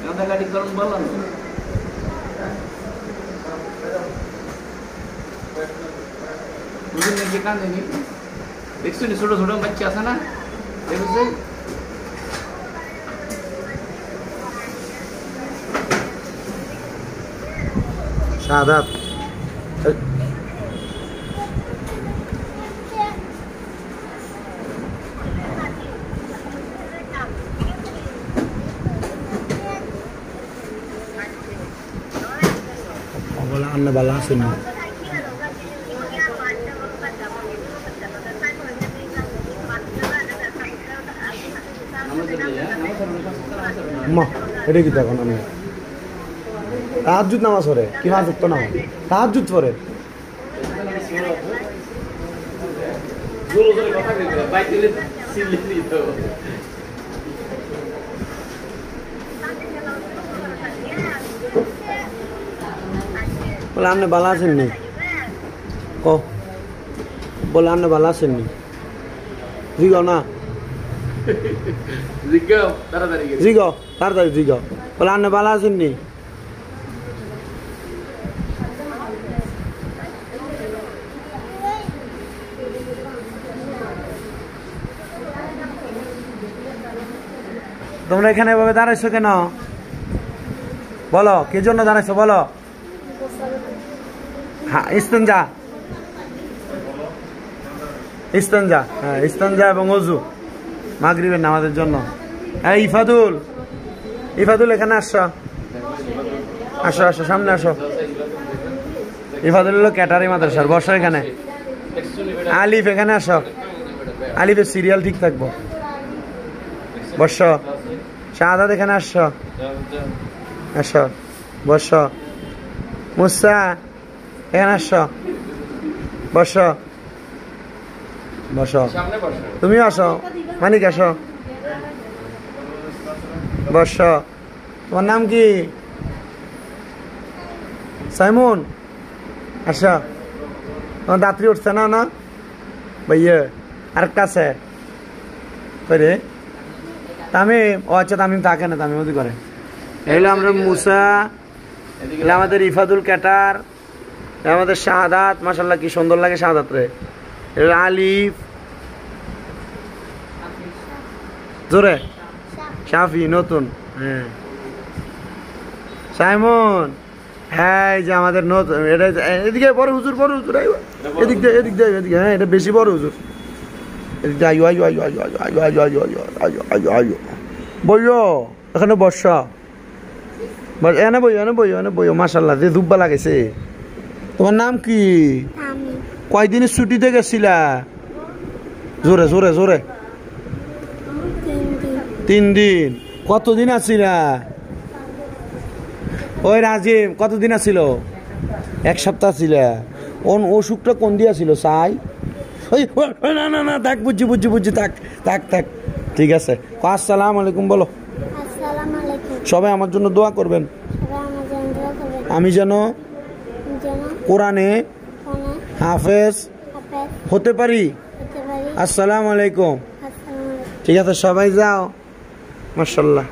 কাঁদাকাটি করুন বললাম বুঝুন নাকি কাঁদেনি দেখছো নি ছোট ছোট বাচ্চা আছে না দেখছো শাহাদাত বলা আন্না বালা আছেন না মা এটা কি দেখো আমি তাহাজ্জুদ নামাজ পড়ে কি হাজত তো নামাজ তাহাজ্জুদ পড়ে বলে আপনি ভালো আছেন নি ক বলে আপনি ভালো আছেন নি জিগাও না জিগাও তাড়াতাড়ি জিগাও বলে আপনি ভালো আছেন নি তোমরা এখানে এভাবে দাঁড়াইছো কেন বলো কি জন্য দাঁড়াইছো বলো হ্যাঁ ইস্তেঞ্জা ইস্তেঞ্জা হ্যাঁ ইস্তেঞ্জা এবং ওযু মাগরিবের নামাজের জন্য এই ইফাদুল এখানে আসো আসো আসো সামনে আসো ইফাদুল হলো ক্যাটারি মাদ্রাসার বসো এখানে আলিফ এখানে আসো আলিফের সিরিয়াল ঠিক থাকবো বসো শাহাদাত এখানে আসো আসো বসো মুসা এখানে আসো বসো বসো তুমি আসো মানিক আসো বসো তোমার নাম কি সাইমন আসো তোমার দাঁতরি উঠছে না না ভাইয়া আর কাছে রে তামিম ও আচ্ছা তামিম থাকে না তামিম ওদি করে এগুলো আমরা মুসা এগুলো আমাদের ইফাদুল ক্যাটার আমাদের শাহাদাত মাশাআল্লাহ কি সুন্দর লাগে শাহাদাত রে এগুলো আলিফ জোরে শাফি নতুন হ্যাঁ সাইমন হ্যাঁ এই যে আমাদের নতুন এটা এদিকে বড় হুজুর এদিক দিয়ে হ্যাঁ এটা বেশি বড় হুজুর বইও এখানে বসা এনে বইও মাশাআল্লাহ যে ধুব্বা লাগাইছে তোমার নাম কি কয়দিনের ছুটিতে গেছিলা জোরে জোরে জোরে 3 দিন কতদিন আছিলা ওই রাজিম কতদিন আছিল 1 সপ্তাহ ছিল অসুখটা কোন দিয়া ছিল চাই না না না থাক বুঝছি থাক ঠিক আছে আসসালামু আলাইকুম বলো সবাই আমার জন্য দোয়া করবেন আমি যেন কোরআনে হাফেজ হতে পারি আসসালামু আলাইকুম ঠিক আছে সবাই যাও মাশাআল্লাহ